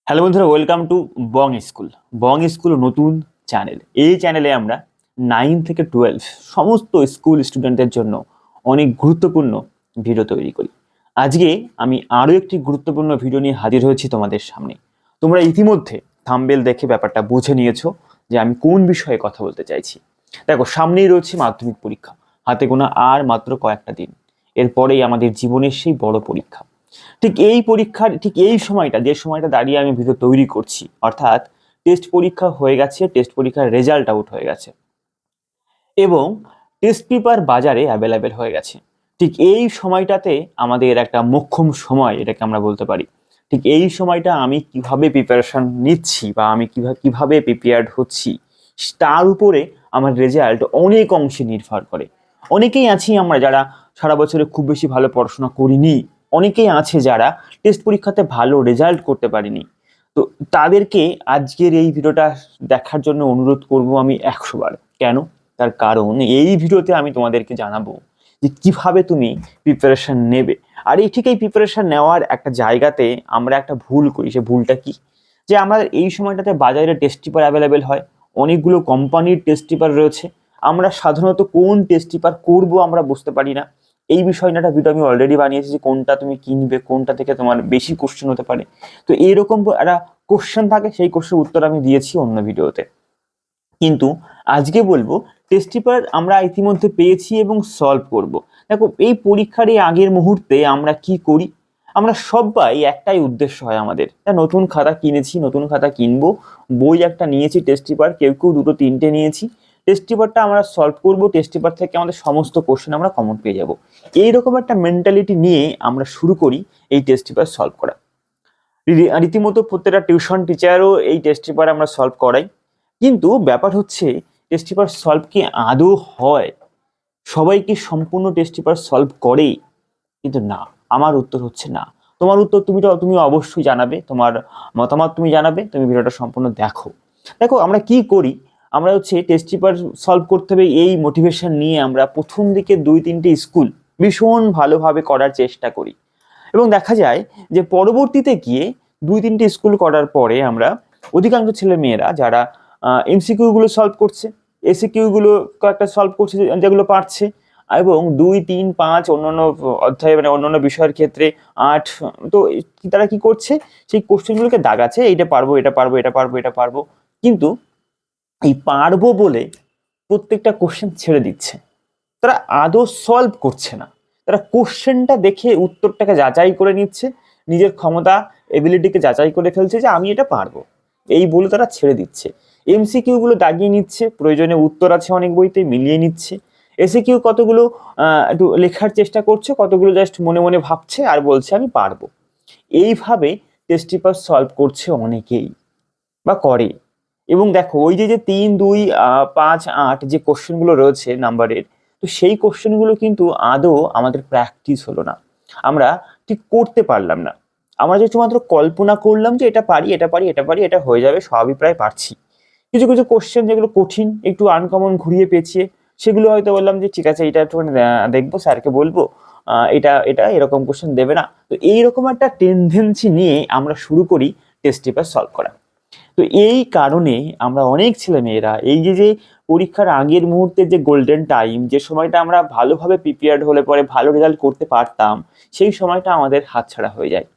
Hello বন্ধুরা, welcome to Bong school নতুন channel. এই চ্যানেলে আমরা 9 থেকে 12 সমস্ত স্কুল স্টুডেন্টদের জন্য অনেক গুরুত্বপূর্ণ ভিডিও তৈরি করি। আজকে আমি আরও একটি গুরুত্বপূর্ণ ভিডিও নিয়ে হাজির হয়েছি তোমাদের সামনে। তোমরা ইতিমধ্যে থাম্বনেল দেখে ব্যাপারটা বুঝে নিয়েছো যে আমি কোন বিষয়ে কথা বলতে চাইছি। দেখো, সামনেই রয়েছে মাধ্যমিক পরীক্ষা, হাতে গোনা আর মাত্র কয়েকটা দিন। এরপরেই আমাদের জীবনের সেই বড় পরীক্ষা। ঠিক এই পরীক্ষার ঠিক এই সময়টা, যে সময়টা দাঁড়িয়ে আমি ভিডিও তৈরি করছি, অর্থাৎ টেস্ট পরীক্ষা হয়ে গেছে, টেস্ট পরীক্ষার রেজাল্ট আউট হয়ে গেছে এবং টেস্ট পেপার বাজারে অ্যাভেলেবেল হয়ে গেছে। ঠিক এই সময়টাতে আমাদের একটা মোক্ষম সময়, এটাকে আমরা বলতে পারি। ঠিক এই সময়টা আমি কিভাবে প্রিপারেশন নিচ্ছি বা আমি কিভাবে প্রিপেয়ার্ড হচ্ছি, তার উপরে আমার রেজাল্ট অনেক অংশে নির্ভর করে। অনেকেই আছি আমরা যারা সারা বছরে খুব বেশি ভালো পড়াশোনা করিনি, অনেকেই আছে যারা টেস্ট পরীক্ষাতে ভালো রেজাল্ট করতে পারিনি। তো তাদেরকে আজকের এই ভিডিওটা দেখার জন্য অনুরোধ করব আমি 100 বার। কেন? তার কারণ এই ভিডিওতে আমি তোমাদেরকে জানাবো যে কিভাবে তুমি প্রিপারেশন নেবে। আর এই প্রিপারেশন নেওয়ার একটা জায়গাতে আমরা একটা ভুল করি। সে ভুলটা কি? যে আমরা এই সময়টাতে বাজারে টেস্ট পেপার অ্যাভেলেবেল হয়, অনেকগুলো কোম্পানির টেস্ট পেপার রয়েছে। আমরা সাধারণত কোন টেস্ট পেপার করবো আমরা বুঝতে পারি না। এই বিষয় নিয়ে একটা ভিডিও আমি অলরেডি বানিয়েছি যে কোনটা তুমি কিনবে, কোনটা থেকে তোমার বেশি কোশ্চেন হতে পারে। তো এইরকম একটা কোশ্চেন থাকে, সেই কোশ্চেনের উত্তর আমি দিয়েছি অন্য ভিডিওতে। কিন্তু আজকে বলবো টেস্ট পেপার আমরা ইতিমধ্যে পেয়েছি এবং সলভ করব। দেখো, এই পরীক্ষার এই আগের মুহূর্তে আমরা কি করি? আমরা সবাই একটাই উদ্দেশ্য হয় আমাদের, নতুন খাতা কিনেছি, নতুন খাতা কিনবো, বই একটা নিয়েছি, টেস্ট পেপার কেউ কেউ দুটো তিনটে নিয়েছি। টেস্ট পেপারটা আমরা সলভ করব, টেস্ট পেপার থেকে আমাদের সমস্ত কোশ্চেন আমরা কমন পেয়ে যাব। এইরকম একটা মেন্টালিটি নিয়ে আমরা শুরু করি এই টেস্ট পেপার সলভ করা। রীতিমতো প্রত্যেকটা টিউশন টিচারও এই টেস্ট পেপার আমরা সলভ করাই। কিন্তু ব্যাপার হচ্ছে, টেস্ট পেপার সলভ কি আদৌ হয়? সবাই কি সম্পূর্ণ টেস্ট পেপার সলভ করে? কিন্তু না, আমার উত্তর হচ্ছে না। তোমার উত্তর তুমি অবশ্যই জানাবে, তোমার মতামত তুমি জানাবে, তুমি ভিডিওটা সম্পূর্ণ দেখো। দেখো, আমরা কি করি, আমরা হচ্ছে টেস্ট পেপার সলভ করতে হবে এই মোটিভেশন নিয়ে আমরা প্রথম দিকে 2-3টে স্কুল ভীষণ ভালোভাবে করার চেষ্টা করি এবং দেখা যায় যে পরবর্তীতে গিয়ে 2-3টে স্কুল করার পরে আমরা অধিকাংশ ছেলে মেয়েরা যারা এমসিকিউ গুলো সলভ করছে, এসিকিউ গুলো কয়েকটা সলভ করছে যেগুলো পারছে, এবং 2, 3, 5 অন্যান্য অধ্যায় মানে অন্যান্য বিষয়ের ক্ষেত্রে 8। তো তারা কি করছে, সেই কোশ্চেনগুলোকে দাগাচ্ছে, এইটা পারবো, এটা পারবো, এটা পারবো, এটা পারবো। কিন্তু এই পারবো বলে প্রত্যেকটা কোশ্চেন ছেড়ে দিচ্ছে, তারা আদৌ সলভ করছে না। তারা কোশ্চেনটা দেখে উত্তরটাকে যাচাই করে নিচ্ছে, নিজের ক্ষমতা এবিলিটিকে যাচাই করে ফেলছে যে আমি এটা পারবো, এই বলে তারা ছেড়ে দিচ্ছে। এমসিকিউ গুলো দাগিয়ে নিচ্ছে, প্রয়োজনে উত্তর আছে অনেক বইতে মিলিয়ে নিচ্ছে। এসিকিউ কতগুলো একটু লেখার চেষ্টা করছে, কতগুলো জাস্ট মনে মনে ভাবছে আর বলছে আমি পারবো। এইভাবে টেস্ট পেপার সলভ করছে অনেকেই বা করে। এবং দেখো, ওই যে 3, 2, 5, 8 যে কোশ্চেনগুলো রয়েছে নাম্বারের, তো সেই কোশ্চেনগুলো কিন্তু আদৌ আমাদের প্র্যাকটিস হলো না, আমরা ঠিক করতে পারলাম না। আমরা যে শুধুমাত্র কল্পনা করলাম যে এটা পারি, এটা পারি, এটা পারি, এটা হয়ে যাবে, সবই প্রায় পারছি। কিছু কিছু কোশ্চেন যেগুলো কঠিন, একটু আনকমন, ঘুরিয়ে পেঁচিয়ে, সেগুলো হয়তো বললাম যে ঠিক আছে, এটা একটু দেখবো, স্যারকে বলবো, এটা এটা এরকম কোশ্চেন দেবে না। তো এইরকম একটা টেন্ডেন্সি নিয়ে আমরা শুরু করি টেস্ট পেপার সলভ করা। তো এই কারণে আমরা অনেক ছেলে মেয়েরা এই যে পরীক্ষার আগের মুহূর্তে যে গোল্ডেন টাইম, যে সময়টা আমরা ভালোভাবে প্রিপেয়ার্ড হলে পরে ভালো রেজাল্ট করতে পারতাম, সেই সময়টা আমাদের হাতছাড়া হয়ে যায়।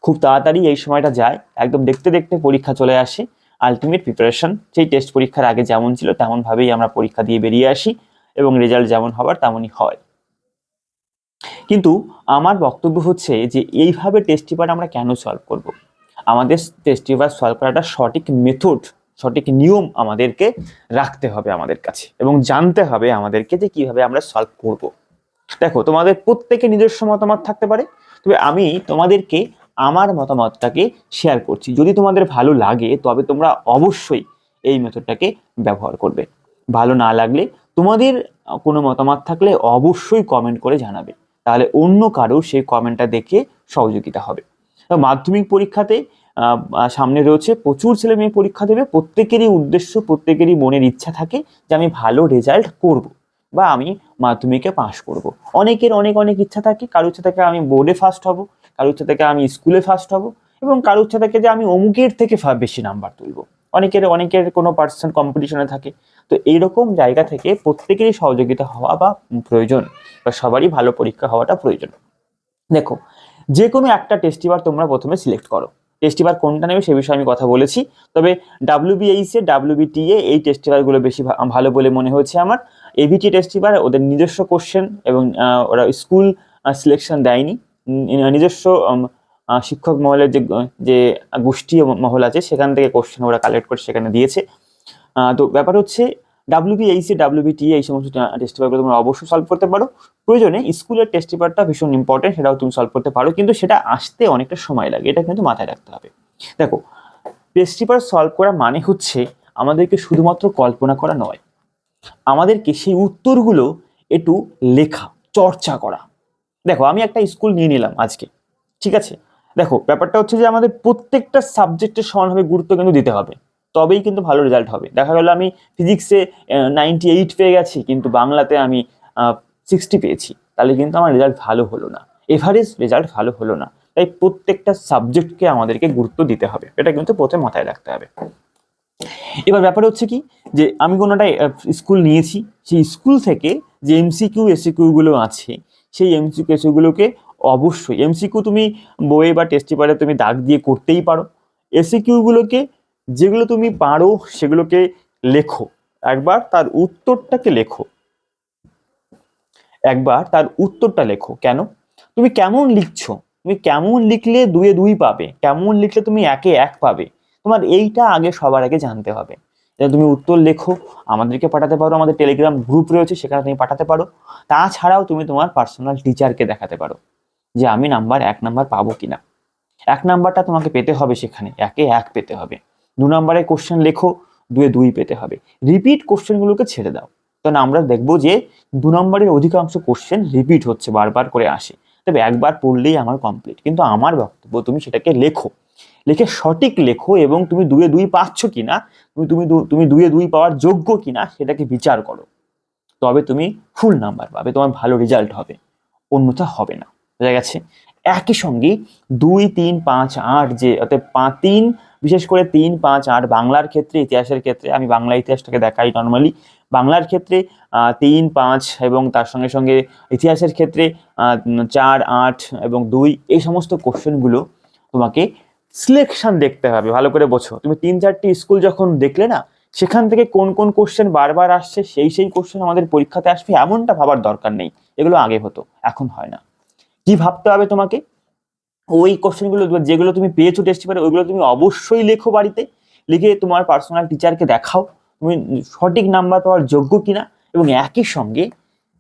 খুব তাড়াতাড়ি এই সময়টা যায়, একদম দেখতে দেখতে পরীক্ষা চলে আসে। আলটিমেট প্রিপারেশন সেই টেস্ট পরীক্ষার আগে যেমন ছিল তেমন ভাবেই আমরা পরীক্ষা দিয়ে বেরিয়ে আসি এবং রেজাল্ট যেমন হবার তেমনই হয়। কিন্তু আমার বক্তব্য হচ্ছে যে এইভাবে টেস্ট পেপার আমরা কেন সলভ করব? আমাদের টেস্ট পেপার সলভ করাটা সঠিক মেথড, সঠিক নিয়ম আমাদেরকে রাখতে হবে আমাদের কাছে, এবং জানতে হবে আমাদেরকে যে কিভাবে আমরা সলভ করব। দেখো, তোমাদের প্রত্যেকে নিজস্ব মতামত থাকতে পারে, তবে আমি তোমাদেরকে আমার মতামতটাকে শেয়ার করছি। যদি তোমাদের ভালো লাগে তবে তোমরা অবশ্যই এই মেথডটাকে ব্যবহার করবে। ভালো না লাগলে তোমাদের কোনো মতামত থাকলে অবশ্যই কমেন্ট করে জানাবে, তাহলে অন্য কারো সেই কমেন্টটা দেখে সহযোগিতা হবে। তো মাধ্যমিক পরীক্ষাতে সামনে রয়েছে, প্রচুর ছেলে মেয়ে পরীক্ষা দেবে, প্রত্যেকেরই উদ্দেশ্য, প্রত্যেকেরই মনের ইচ্ছা থাকে যে আমি ভালো রেজাল্ট করব বা আমি মাধ্যমিকে পাশ করব। অনেকের অনেক অনেক ইচ্ছা থাকে, কারোর ইচ্ছা থাকে আমি বোর্ডে ফার্স্ট হব, কারোর ইচ্ছা থাকে আমি স্কুলে ফার্স্ট হব, এবং কারোর ইচ্ছা থাকে যে আমি অমুকের থেকে বেশি নাম্বার তুলবো, অনেকের কোনো পার্সন কম্পিটিশনে থাকে। তো এইরকম জায়গা থেকে প্রত্যেকেরই সহযোগিতা হওয়া বা প্রয়োজন, বা সবারই ভালো পরীক্ষা হওয়াটা প্রয়োজন। দেখো, যে কোনো একটা টেস্ট পেপার তোমরা প্রথমে সিলেক্ট করো। টেস্ট পেপার কোনটা নেবে সে বিষয়ে আমি কথা বলেছি, তবে ডাব্লিউবিএইচ এ ডাব্লিউবিটিএ এই টেস্ট পেপারগুলো বেশি ভালো বলে মনে হয়েছে আমার। এবিটি টেস্ট পেপার ওদের নিজস্ব কোশ্চেন, এবং ওরা স্কুল সিলেকশন দেয়নি, নিজস্ব শিক্ষক মহলের যে যে গোষ্ঠী মহল আছে সেখান থেকে কোশ্চেন ওরা কালেক্ট করে সেখানে দিয়েছে। তো ব্যাপার হচ্ছে ডাব্লিউবিএইচ এ ডাব্লিউবিটিএ এই সমস্ত টেস্ট পেপারগুলো তোমরা অবশ্যই সলভ করতে পারো। প্রয়োজনে স্কুলের টেস্ট পেপারটা ভীষণ ইম্পর্টেন্ট, সেটাও তুমি সলভ করতে পারো, কিন্তু সেটা আসতে অনেকটা সময় লাগে, এটা কিন্তু মাথায় রাখতে হবে। দেখো, টেস্ট পেপার সলভ করা মানে হচ্ছে আমাদেরকে শুধুমাত্র কল্পনা করা নয়, আমাদেরকে সেই উত্তরগুলো একটু লেখা, চর্চা করা। দেখো, আমি একটা স্কুল নিয়ে নিলাম আজকে, ঠিক আছে? দেখো, ব্যাপারটা হচ্ছে যে আমাদের প্রত্যেকটা সাবজেক্টের সমানভাবে গুরুত্ব কিন্তু দিতে হবে, তবেই কিন্তু ভালো রেজাল্ট হবে। দেখা গেল আমি ফিজিক্সে 98 পেয়ে গেছি, কিন্তু বাংলাতে আমি 60 পেয়েছি, তাহলে কিন্তু আমার রেজাল্ট ভালো হলো না, এভারেজ রেজাল্ট ভালো হলো না। তাই প্রত্যেকটা সাবজেক্টকে আমাদেরকে গুরুত্ব দিতে হবে, এটা কিন্তু প্রথমে মাথায় রাখতে হবে। এবার ব্যাপার হচ্ছে কি, যে আমি কোনোটা স্কুল নিয়েছি, সেই স্কুল থেকে যে এমসিকিউ এসিকিউ গুলো আছে, সেই এমসিকিউ এসিকিউগুলোকে অবশ্যই, এমসিকিউ তুমি বইয়ে বা টেস্ট পেপারে তুমি দাগ দিয়ে করতেই পারো, এসিকিউগুলোকে যেগুলো তুমি পারো সেগুলোকে লেখো, একবার তার উত্তরটাকে লেখো, একবার তার উত্তরটা লেখো। কেন? তুমি কেমন লিখছো, তুমি কেমন লিখলে 2-এ 2 পাবে, কেমন লিখলে তুমি 1-এ 1 পাবে, তোমার এইটা আগে সবার আগে জানতে হবে। তুমি উত্তর লেখো, আমাদেরকে পাঠাতে পারো, আমাদের টেলিগ্রাম গ্রুপ রয়েছে সেখানে তুমি পাঠাতে পারো। তাছাড়াও তুমি তোমার পার্সোনাল টিচারকে দেখাতে পারো যে আমি 1 নাম্বার পাবো কিনা। 1 নাম্বারটা তোমাকে পেতে হবে, সেখানে 1-এ 1 পেতে হবে। 2 নাম্বারের কোশ্চেন লেখো, 2-এ 2 পেতে হবে। রিপিট কোশ্চেনগুলোকে ছেড়ে দাও, কারণ আমরা দেখবো যে 2 নম্বরের অধিকাংশ কোশ্চেন রিপিট হচ্ছে, বারবার করে আসে। তবে একবার পড়লেই আমার কমপ্লিট, কিন্তু আমার বক্তব্য তুমি সেটাকে লেখো, লিখে সঠিক লেখো, এবং তুমি 2-এ 2 পাচ্ছ কিনা, তুমি 2-এ 2 পাওয়ার যোগ্য কিনা সেটাকে বিচার করো, তবে তুমি ফুল নাম্বার পাবে, তোমার ভালো রেজাল্ট হবে, অন্যথা হবে না। বোঝা গেছে? একই সঙ্গে 2, 3, 5, 8 যে অর্থাৎ 3, বিশেষ করে 3, 5, 8 বাংলার ক্ষেত্রে, ইতিহাসের ক্ষেত্রে আমি বাংলা ইতিহাসটাকে দেখাই নর্মালি, বাংলার ক্ষেত্রে 3, 5 এবং তার সঙ্গে সঙ্গে ইতিহাসের ক্ষেত্রে 4, 8 এবং 2 এই সমস্ত কোশ্চেনগুলো তোমাকে সিলেকশন দেখতে হবে। ভালো করে বোঝো, তুমি 3-4টি স্কুল যখন দেখলে না, সেখান থেকে কোন কোন কোশ্চেন বারবার আসছে, সেই কোশ্চেন আমাদের পরীক্ষাতে আসবে এমনটা ভাবার দরকার নেই। এগুলো আগে হতো, এখন হয় না। কি ভাবতে হবে তোমাকে? ওই কোশ্চেনগুলো যেগুলো তুমি পেয়েছো টেস্ট পেপারে, ওইগুলো তুমি অবশ্যই লেখো বাড়িতে, লিখে তোমার পার্সোনাল টিচারকে দেখাও তুমি সঠিক নাম্বার পাওয়ার যোগ্য কিনা। এবং একই সঙ্গে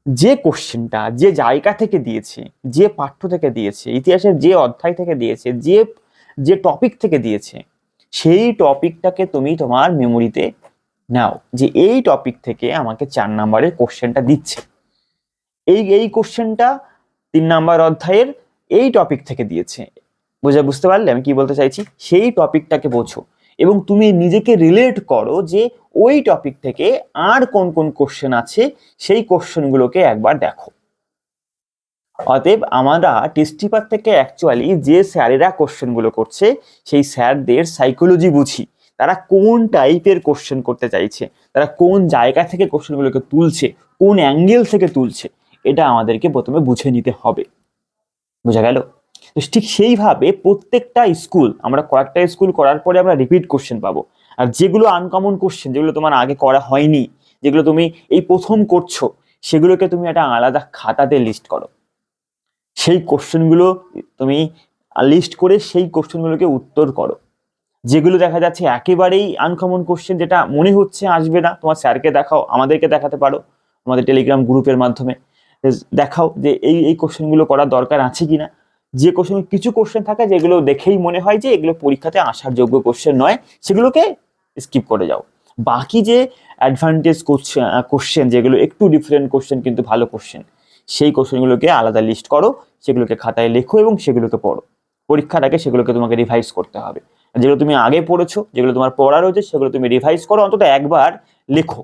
যে কোশ্চেনটা যে জায়গা থেকে দিয়েছে, যে পাঠ্য থেকে দিয়েছে, ইতিহাসের যে অধ্যায় থেকে দিয়েছে, যে যে টপিক থেকে দিয়েছে, সেই টপিকটাকে তুমি তোমার মেমোরিতে নাও, যে এই টপিক থেকে আমাকে 4 নাম্বারের কোশ্চেনটা দিচ্ছে, এই কোশ্চেনটা 3 নাম্বার অধ্যায়ের এই টপিক থেকে দিয়েছে। বুঝতে পারলে আমি কি বলতে চাইছি? সেই টপিকটাকে বোঝো, এবং তুমি নিজেকে রিলেট করো যে ওই টপিক থেকে আর কোন কোন কোশ্চেন আছে, সেই কোশ্চেনগুলোকে একবার দেখো। অতএব আমরা টেস্ট পেপার থেকে অ্যাকচুয়ালি যে স্যারেরা কোশ্চেনগুলো করছে, সেই স্যারদের সাইকোলজি বুঝি, তারা কোন টাইপের কোশ্চেন করতে চাইছে, তারা কোন জায়গা থেকে কোশ্চেনগুলোকে তুলছে, কোন অ্যাঙ্গেল থেকে তুলছে, এটা আমাদেরকে প্রথমে বুঝে নিতে হবে। বোঝা গেল? তো ঠিক সেইভাবে প্রত্যেকটা স্কুল, আমরা কয়েকটা স্কুল করার পরে আমরা রিপিট কোশ্চেন পাবো, আর যেগুলো আনকমন কোশ্চেন, যেগুলো তোমার আগে করা হয়নি, যেগুলো তুমি এই প্রথম করছো, সেগুলোকে তুমি একটা আলাদা খাতাতে লিস্ট করো। সেই কোশ্চেনগুলো তুমি লিস্ট করে সেই কোশ্চেনগুলোকে উত্তর করো। যেগুলো দেখা যাচ্ছে একেবারেই আনকমন কোশ্চেন, যেটা মনে হচ্ছে আসবে না, তোমার স্যারকে দেখাও, আমাদেরকে দেখাতে পারো, আমাদের টেলিগ্রাম গ্রুপের মাধ্যমে দেখাও যে এই কোশ্চেনগুলো করার দরকার আছে কিনা। যে কোশ্চেন, কিছু কোশ্চেন থাকে যেগুলো দেখেই মনে হয় যে এগুলো পরীক্ষাতে আসার যোগ্য কোশ্চেন নয়, সেগুলোকে স্কিপ করে যাও। বাকি যে অ্যাডভান্টেজ কোশ্চেন, যেগুলো একটু ডিফারেন্ট কোশ্চেন কিন্তু ভালো কোশ্চেন, সেই কোশ্চেনগুলোকে আলাদা লিস্ট করো, সেগুলোকে খাতায় লেখো এবং সেগুলোকে পড়ো। পরীক্ষার আগে সেগুলোকে তোমাকে রিভাইজ করতে হবে। যেগুলো তুমি আগে পড়েছো, যেগুলো তোমার পড়া রয়েছে, সেগুলো তুমি রিভাইজ করো, অন্তত একবার লেখো,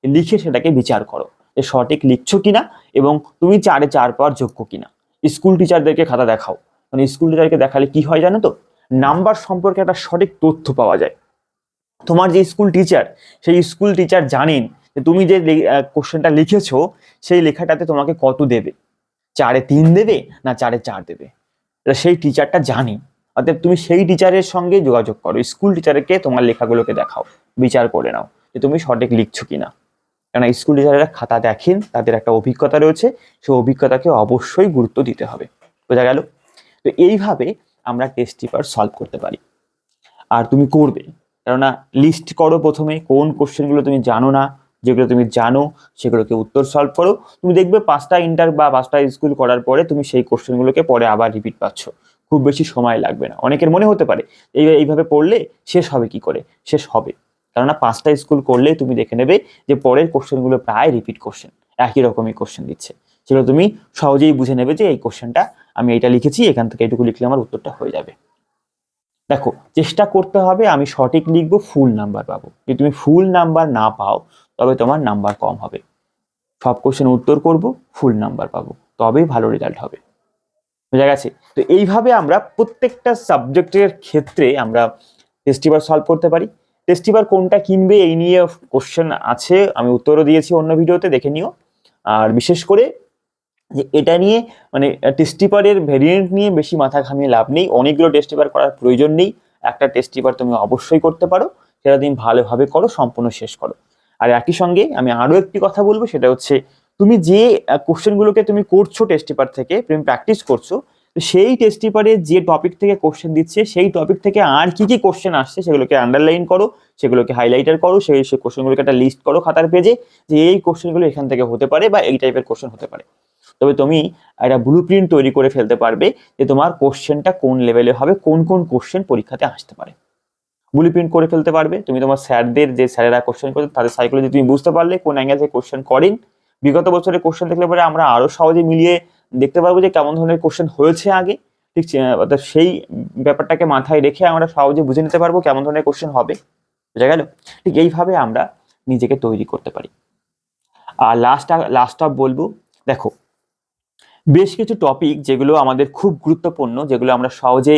লিখে সেটাকে বিচার করো যে সঠিক লিখছো কিনা এবং তুমি 4-এ 4 পাওয়ার যোগ্য কিনা। স্কুল টিচারদেরকে খাতা দেখাও, মানে স্কুল টিচারকে দেখালে কি হয় জানো তো, নাম্বার সম্পর্কে একটা সঠিক তথ্য পাওয়া যায়। তোমার যে স্কুল টিচার, সেই স্কুল টিচার জানেন যে তুমি যে কোশ্চেনটা লিখেছো সেই লেখাটাতে তোমাকে কত দেবে, 4-এ 3 দেবে না 4-এ 4 দেবে, এটা সেই টিচারটা জানে। অতএব তুমি সেই টিচারের সঙ্গে যোগাযোগ করো, স্কুল টিচারকে তোমার লেখাগুলোকে দেখাও, বিচার করে নাও যে তুমি সঠিক লিখছো কিনা। কেননা স্কুল টিচাররা খাতা দেখেন, তাদের একটা অভিজ্ঞতা রয়েছে, সেই অভিজ্ঞতাকে অবশ্যই গুরুত্ব দিতে হবে। বোঝা গেল? তো এইভাবে আমরা টেস্ট পেপার সলভ করতে পারি। আর তুমি করবে, কেননা লিস্ট করো প্রথমে কোন কোশ্চেনগুলো তুমি জানো না, যেগুলো তুমি জানো সেগুলোকে উত্তর সলভ করো। তুমি দেখবে 5টা ইন্টার বা 5টা স্কুল করার পরে তুমি সেই কোশ্চেনগুলোকে পরে আবার রিপিট পাচ্ছ, খুব বেশি সময় লাগবে না। অনেকের মনে হতে পারে এইভাবে পড়লে শেষ হবে কি করে, শেষ হবে, কেননা 5টা স্কুল করলে তুমি দেখে নেবে যে পরের কোশ্চেনগুলো প্রায় রিপিট কোশ্চেন, একই রকমই কোশ্চেন দিচ্ছে, সেগুলো তুমি সহজেই বুঝে নেবে যে এই কোশ্চেনটা আমি এটা লিখেছি, এখান থেকে এটুকু লিখলে আমার উত্তরটা হয়ে যাবে। দেখো, চেষ্টা করতে হবে আমি সঠিক লিখবো, ফুল নাম্বার পাবো। যদি তুমি ফুল নাম্বার না পাও তবে তোমার নাম্বার কম হবে। সব কোশ্চেন উত্তর করব, ফুল নাম্বার পাবো, তবেই ভালো রেজাল্ট হবে। বোঝা গেছে? তো এইভাবে আমরা প্রত্যেকটা সাবজেক্টের ক্ষেত্রে আমরা টেস্ট পেপার সলভ করতে পারি। টেস্ট পেপার কোনটা কিনবে এই নিয়ে কোশ্চেন আছে, আমি উত্তরও দিয়েছি অন্য ভিডিওতে, দেখে নিও। আর বিশেষ করে যে এটা নিয়ে মানে টেস্ট পেপারের ভেরিয়েন্ট নিয়ে বেশি মাথা ঘামিয়ে লাভ নেই, অনেকগুলো টেস্ট পেপার করার প্রয়োজন নেই। একটা টেস্ট পেপার তুমি অবশ্যই করতে পারো, সেটা তুমি ভালোভাবে করো, সম্পূর্ণ শেষ করো। আর একই সঙ্গে আমি আরো একটি কথা বলবো, সেটা হচ্ছে তুমি যে কোশ্চেনগুলোকে তুমি করছো টেস্ট পেপার থেকে, তুমি প্র্যাকটিস করছো, সেই টেস্ট পেপারে যে টপিক থেকে কোশ্চেন দিচ্ছে সেই টপিক থেকে আর কি কি কোশ্চেন আসছে সেগুলোকে আন্ডারলাইন করো, সেগুলোকে হাইলাইটার করো, সেই কোশ্চেনগুলোকে একটা লিস্ট করো খাতার পেজে, যে এই কোশ্চেনগুলো এখান থেকে হতে পারে বা এই টাইপের কোশ্চেন হতে পারে। তবে তুমি একটা ব্লু প্রিন্ট তৈরি করে ফেলতে পারবে যে তোমার কোশ্চেনটা কোন লেভেলে হবে, কোন কোন কোশ্চেন পরীক্ষাতে আসতে পারে। ব্লু প্রিন্ট করে ফেলতে পারবে তুমি তোমার স্যারদের, যে স্যারেরা কোশ্চেন করতে তাদের সাইকোলজি তুমি বুঝতে পারলে কোন অ্যাঙ্গেল থেকে কোশ্চেন করেন। বিগত বছরের কোশ্চেন দেখলে পরে আমরা আরো সহজে মিলিয়ে দেখতে পারবো যে কেমন ধরনের কোশ্চেন হয়েছে আগে। ঠিক অর্থাৎ সেই ব্যাপারটাকে মাথায় রেখে আমরা সহজে বুঝে নিতে পারবো কেমন ধরনের কোশ্চেন হবে। বুঝা গেল? ঠিক এইভাবে আমরা নিজেকে তৈরি করতে পারি। আর লাস্ট অফ বলবো, দেখো বেশ কিছু টপিক যেগুলো আমাদের খুব গুরুত্বপূর্ণ, যেগুলো আমরা সহজে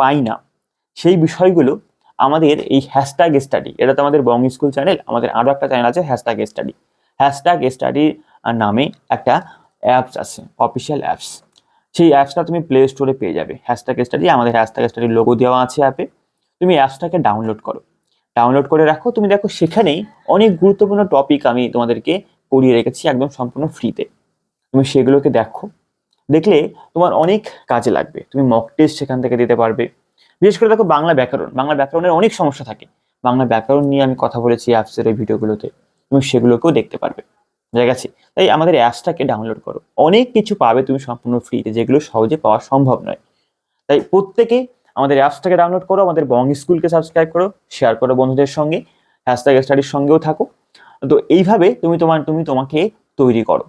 পাই না, সেই বিষয়গুলো আমাদের এই হ্যাশট্যাগ স্টাডি, এটা তো আমাদের বং স্কুল চ্যানেল, আমাদের আরও একটা চ্যানেল আছে হ্যাশট্যাগ স্টাডি। হ্যাশট্যাগ স্টাডি নামে একটা অ্যাপস আছে, অফিসিয়াল অ্যাপস। সেই অ্যাপসটা তুমি প্লে স্টোরে পেয়ে যাবে, হ্যাশট্যাগ স্টাডি, আমাদের হ্যাশট্যাগ স্টাডির লোগো দেওয়া আছে অ্যাপে। তুমি অ্যাপসটাকে ডাউনলোড করো, ডাউনলোড করে রাখো। তুমি দেখো সেখানেই অনেক গুরুত্বপূর্ণ টপিক আমি তোমাদেরকে করিয়ে রেখেছি একদম সম্পূর্ণ ফ্রিতে। তুমি সেগুলোকে দেখো, দেখলে তোমার অনেক কাজে লাগবে। তুমি মক টেস্ট সেখান থেকে দিতে পারবে। বিশেষ করে দেখো বাংলা ব্যাকরণ, বাংলা ব্যাকরণের অনেক সমস্যা থাকে, বাংলা ব্যাকরণ নিয়ে আমি কথা বলেছি অ্যাপসের এই ভিডিওগুলোতে, তুমি সেগুলোকেও দেখতে পারবে। ঠিক আছে? তাই আমাদের অ্যাপসটাকে ডাউনলোড করো, অনেক কিছু পাবে তুমি সম্পূর্ণ ফ্রিতে, যেগুলো সহজে পাওয়া সম্ভব নয়। তাই প্রত্যেকে আমাদের অ্যাপসটাকে ডাউনলোড করো, আমাদের বং স্কুলকে সাবস্ক্রাইব করো, শেয়ার করো বন্ধুদের সঙ্গে, হ্যাশট্যাগ স্টাডির সঙ্গেও থাকো। তো এইভাবে তুমি তোমাকে তৈরি করো।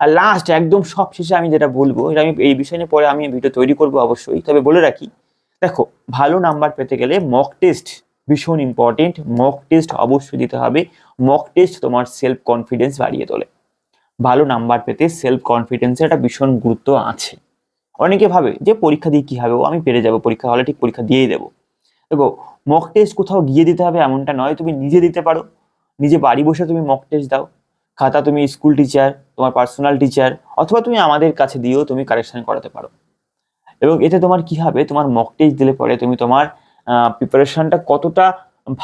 আর লাস্ট একদম সব শেষে আমি যেটা বলবো, এটা আমি এই বিষয় নিয়ে পরে আমি ভিডিও তৈরি করবো অবশ্যই, তবে বলে রাখি, দেখো ভালো নাম্বার পেতে গেলে মক টেস্ট ভীষণ ইম্পর্টেন্ট, মক টেস্ট অবশ্যই দিতে হবে। মক টেস্ট তোমার সেলফ কনফিডেন্স বাড়িয়ে তোলে। ভালো নাম্বার পেতে সেলফ কনফিডেন্সের একটা ভীষণ গুরুত্ব আছে। অনেকে ভাবে যে পরীক্ষা দিয়ে কি হবে, আমি পেরে যাবো, পরীক্ষা হলে ঠিক পরীক্ষা দিয়েই দেবো। দেখো, মক টেস্ট কোথাও গিয়ে দিতে হবে এমনটা নয়, তুমি নিজে দিতে পারো। নিজে বাড়ি বসে তুমি মক টেস্ট দাও, খাতা তুমি স্কুল টিচার, তোমার পার্সোনাল টিচার, অথবা তুমি আমাদের কাছে দিয়েও তুমি কারেকশন করাতে পারো। এবং এতে তোমার কি হবে, তোমার মক টেস্ট দিলে পরে তুমি তোমার প্রিপারেশনটা কতটা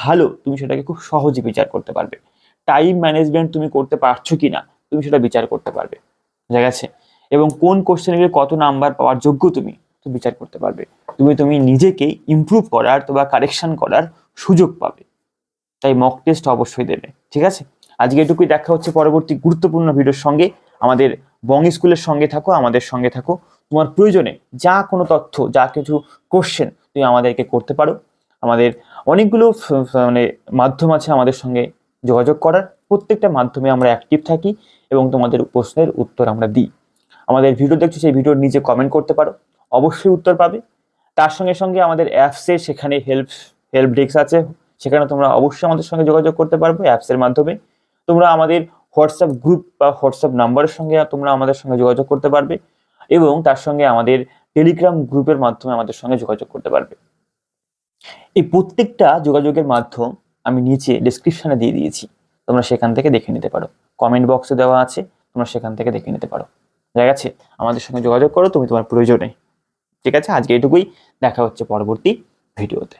ভালো তুমি সেটাকে খুব সহজে বিচার করতে পারবে। টাইম ম্যানেজমেন্ট তুমি করতে পারছো কিনা তুমি সেটা বিচার করতে পারবে। বুঝা গেছে? এবং কোন কোশ্চেনে কত নাম্বার পাওয়ার যোগ্য তুমি বিচার করতে পারবে। তুমি নিজেকে ইমপ্রুভ করার বা কারেকশন করার সুযোগ পাবে। তাই মক টেস্ট অবশ্যই দেবে। ঠিক আছে? আজকে এটুকুই, দেখা হচ্ছে পরবর্তী গুরুত্বপূর্ণ ভিডিওর সঙ্গে। আমাদের বং স্কুলের সঙ্গে থাকো, আমাদের সঙ্গে থাকো। তোমার প্রয়োজনে যা কোনো তথ্য, যা কিছু কোশ্চেন তুমি আমাদেরকে করতে পারো। আমাদের অনেকগুলো মানে মাধ্যম আছে আমাদের সঙ্গে যোগাযোগ করার, প্রত্যেকটা মাধ্যমে আমরা অ্যাক্টিভ থাকি এবং তোমাদের প্রশ্নের উত্তর আমরা দিই। আমাদের ভিডিও দেখছো, সেই ভিডিওর নিচে কমেন্ট করতে পারো, অবশ্যই উত্তর পাবে। তার সঙ্গে সঙ্গে আমাদের অ্যাপসে সেখানে হেল্প ডেস্ক আছে, সেখানে তোমরা অবশ্যই আমাদের সঙ্গে যোগাযোগ করতে পারবে অ্যাপসের মাধ্যমে। তোমরা আমাদের হোয়াটসঅ্যাপ গ্রুপ বা হোয়াটসঅ্যাপ নাম্বারের সঙ্গে তোমরা আমাদের সঙ্গে যোগাযোগ করতে পারবে এবং তার সঙ্গে আমাদের টেলিগ্রাম গ্রুপের মাধ্যমে আমাদের সঙ্গে যোগাযোগ করতে পারবে। এই প্রত্যেকটা যোগাযোগের মাধ্যম আমি নিচে ডেসক্রিপশনে দিয়ে দিয়েছি, তোমরা সেখান থেকে দেখে নিতে পারো। কমেন্ট বক্সে দেওয়া আছে, তোমরা সেখান থেকে দেখে নিতে পারো। ঠিক আছে, আমাদের সঙ্গে যোগাযোগ করো তুমি তোমার প্রয়োজনে। ঠিক আছে, আজকে এটুকুই, দেখা হচ্ছে পরবর্তী ভিডিওতে।